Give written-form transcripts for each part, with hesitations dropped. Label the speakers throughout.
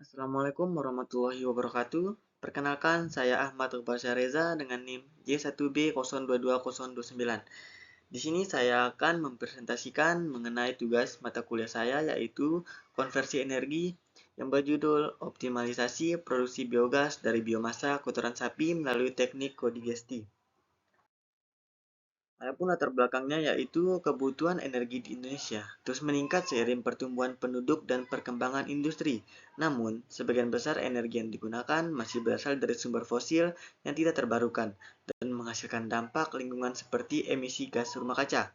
Speaker 1: Assalamualaikum warahmatullahi wabarakatuh. Perkenalkan, saya Ahmad Rubasya Reza dengan NIM J1B022029. Di sini saya akan mempresentasikan mengenai tugas mata kuliah saya yaitu konversi energi yang berjudul optimalisasi produksi biogas dari biomasa kotoran sapi melalui teknik kodigesti. Adapun latar belakangnya yaitu kebutuhan energi di Indonesia terus meningkat seiring pertumbuhan penduduk dan perkembangan industri. Namun, sebagian besar energi yang digunakan masih berasal dari sumber fosil yang tidak terbarukan dan menghasilkan dampak lingkungan seperti emisi gas rumah kaca.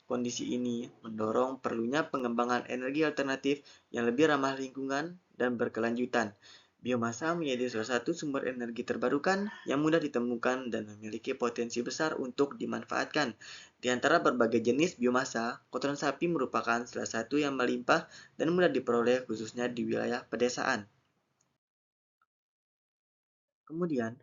Speaker 1: Kondisi ini mendorong perlunya pengembangan energi alternatif yang lebih ramah lingkungan dan berkelanjutan. Biomasa menjadi salah satu sumber energi terbarukan yang mudah ditemukan dan memiliki potensi besar untuk dimanfaatkan. Di antara berbagai jenis biomasa, kotoran sapi merupakan salah satu yang melimpah dan mudah diperoleh khususnya di wilayah pedesaan. Kemudian,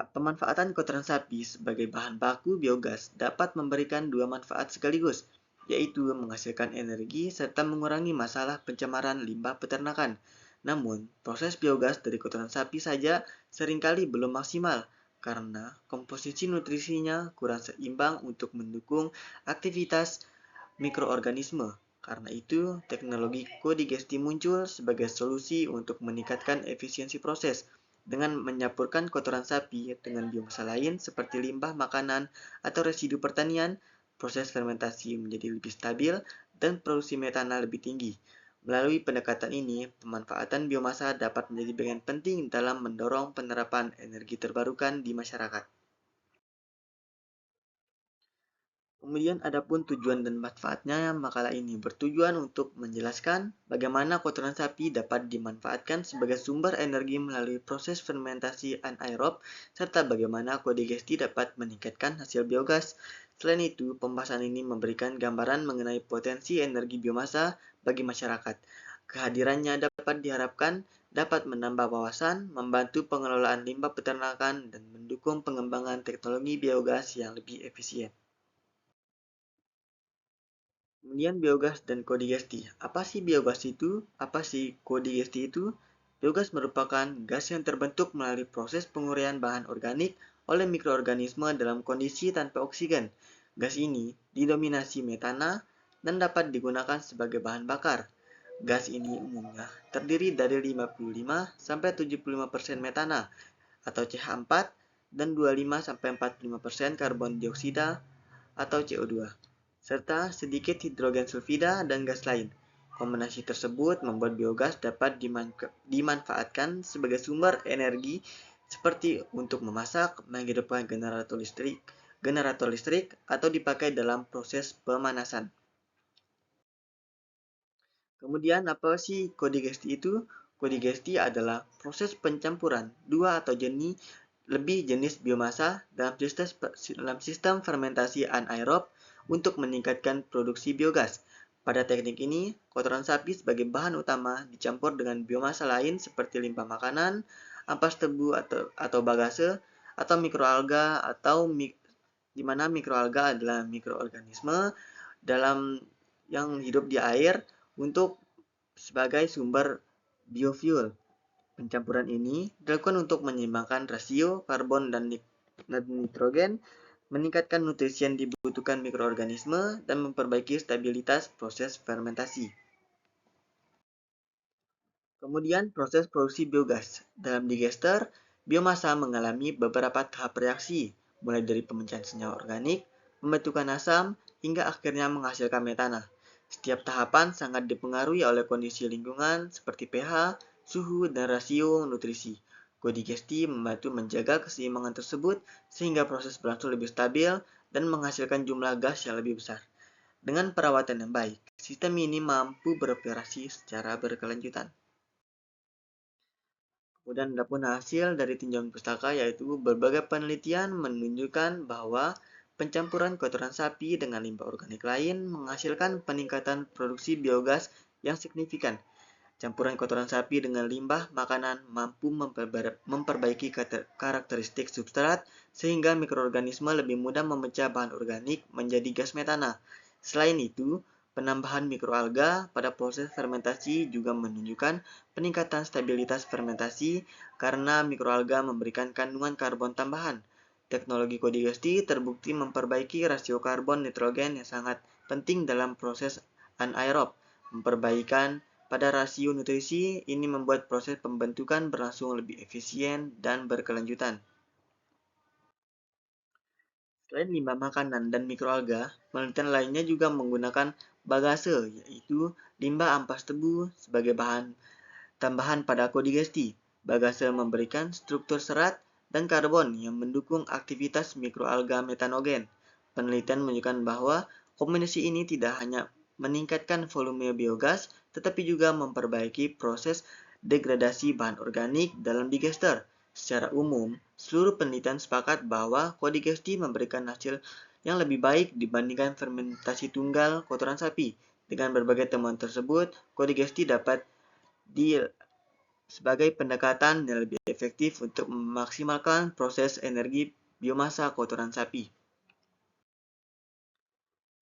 Speaker 1: pemanfaatan kotoran sapi sebagai bahan baku biogas dapat memberikan dua manfaat sekaligus, yaitu menghasilkan energi serta mengurangi masalah pencemaran limbah peternakan. Namun, proses biogas dari kotoran sapi saja seringkali belum maksimal karena komposisi nutrisinya kurang seimbang untuk mendukung aktivitas mikroorganisme. Karena itu, teknologi kodigesti muncul sebagai solusi untuk meningkatkan efisiensi proses dengan menyampurkan kotoran sapi dengan biomasa lain seperti limbah makanan atau residu pertanian. Proses fermentasi menjadi lebih stabil dan produksi metana lebih tinggi. Melalui pendekatan ini, pemanfaatan biomasa dapat menjadi bagian penting dalam mendorong penerapan energi terbarukan di masyarakat. Kemudian adapun tujuan dan manfaatnya, makalah ini bertujuan untuk menjelaskan bagaimana kotoran sapi dapat dimanfaatkan sebagai sumber energi melalui proses fermentasi anaerob, serta bagaimana kodigesti dapat meningkatkan hasil biogas. Selain itu, pembahasan ini memberikan gambaran mengenai potensi energi biomasa bagi masyarakat. Kehadirannya dapat diharapkan dapat menambah wawasan, membantu pengelolaan limbah peternakan, dan mendukung pengembangan teknologi biogas yang lebih efisien. Kemudian biogas dan kodigesti. Apa sih biogas itu? Apa sih kodigesti itu? Biogas merupakan gas yang terbentuk melalui proses penguraian bahan organik oleh mikroorganisme dalam kondisi tanpa oksigen. Gas ini didominasi metana dan dapat digunakan sebagai bahan bakar. Gas ini umumnya terdiri dari 55-75% metana atau CH4 dan 25-45% karbon dioksida atau CO2, serta sedikit hidrogen sulfida dan gas lain. Kombinasi tersebut membuat biogas dapat dimanfaatkan sebagai sumber energi seperti untuk memasak, menghidupkan generator listrik atau dipakai dalam proses pemanasan. Kemudian apa sih kodigesti itu? Kodigesti adalah proses pencampuran dua atau lebih jenis biomasa dalam sistem fermentasi anaerob untuk meningkatkan produksi biogas. Pada teknik ini, kotoran sapi sebagai bahan utama dicampur dengan biomasa lain seperti limbah makanan, ampas tebu atau bagase, atau mikroalga di mana mikroalga adalah mikroorganisme dalam yang hidup di air untuk sebagai sumber biofuel. Pencampuran ini dilakukan untuk menyeimbangkan rasio karbon dan nitrogen, meningkatkan nutrisi yang dibutuhkan mikroorganisme, dan memperbaiki stabilitas proses fermentasi. Kemudian proses produksi biogas. Dalam digester, biomasa mengalami beberapa tahap reaksi, mulai dari pemecahan senyawa organik, pembentukan asam, hingga akhirnya menghasilkan metana. Setiap tahapan sangat dipengaruhi oleh kondisi lingkungan seperti pH, suhu, dan rasio nutrisi. Kodigesti membantu menjaga keseimbangan tersebut sehingga proses berlangsung lebih stabil dan menghasilkan jumlah gas yang lebih besar. Dengan perawatan yang baik, sistem ini mampu beroperasi secara berkelanjutan. Kemudian ada pun hasil dari tinjauan pustaka yaitu berbagai penelitian menunjukkan bahwa pencampuran kotoran sapi dengan limbah organik lain menghasilkan peningkatan produksi biogas yang signifikan. Campuran kotoran sapi dengan limbah makanan mampu memperbaiki karakteristik substrat sehingga mikroorganisme lebih mudah memecah bahan organik menjadi gas metana. Selain itu, Penambahan mikroalga pada proses fermentasi juga menunjukkan peningkatan stabilitas fermentasi karena mikroalga memberikan kandungan karbon tambahan. Teknologi kodigesti terbukti memperbaiki rasio karbon nitrogen yang sangat penting dalam proses anaerob. Memperbaikan pada rasio nutrisi ini membuat proses pembentukan berlangsung lebih efisien dan berkelanjutan. Selain limbah makanan dan mikroalga, penelitian lainnya juga menggunakan bagase, yaitu limbah ampas tebu sebagai bahan tambahan pada kodigesti. Bagase memberikan struktur serat dan karbon yang mendukung aktivitas mikroalga metanogen. Penelitian menunjukkan bahwa kombinasi ini tidak hanya meningkatkan volume biogas, tetapi juga memperbaiki proses degradasi bahan organik dalam digester. Secara umum, seluruh penelitian sepakat bahwa kodigesti memberikan hasil yang lebih baik dibandingkan fermentasi tunggal kotoran sapi. Dengan berbagai temuan tersebut, kodigesti dapat sebagai pendekatan yang lebih efektif untuk memaksimalkan proses energi biomasa kotoran sapi.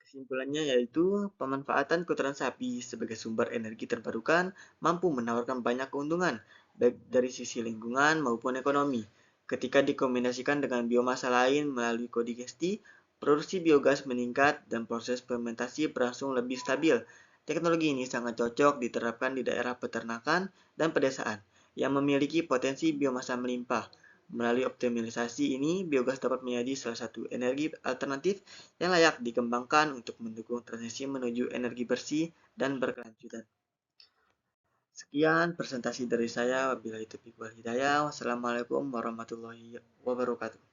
Speaker 1: Kesimpulannya yaitu pemanfaatan kotoran sapi sebagai sumber energi terbarukan mampu menawarkan banyak keuntungan, baik dari sisi lingkungan maupun ekonomi. Ketika dikombinasikan dengan biomasa lain melalui kodigesti, produksi biogas meningkat dan proses fermentasi berlangsung lebih stabil. Teknologi ini sangat cocok diterapkan di daerah peternakan dan pedesaan yang memiliki potensi biomasa melimpah. Melalui optimalisasi ini, biogas dapat menjadi salah satu energi alternatif yang layak dikembangkan untuk mendukung transisi menuju energi bersih dan berkelanjutan. Sekian presentasi dari saya. Wabillahi taufiq wal hidayah. Wassalamualaikum warahmatullahi wabarakatuh.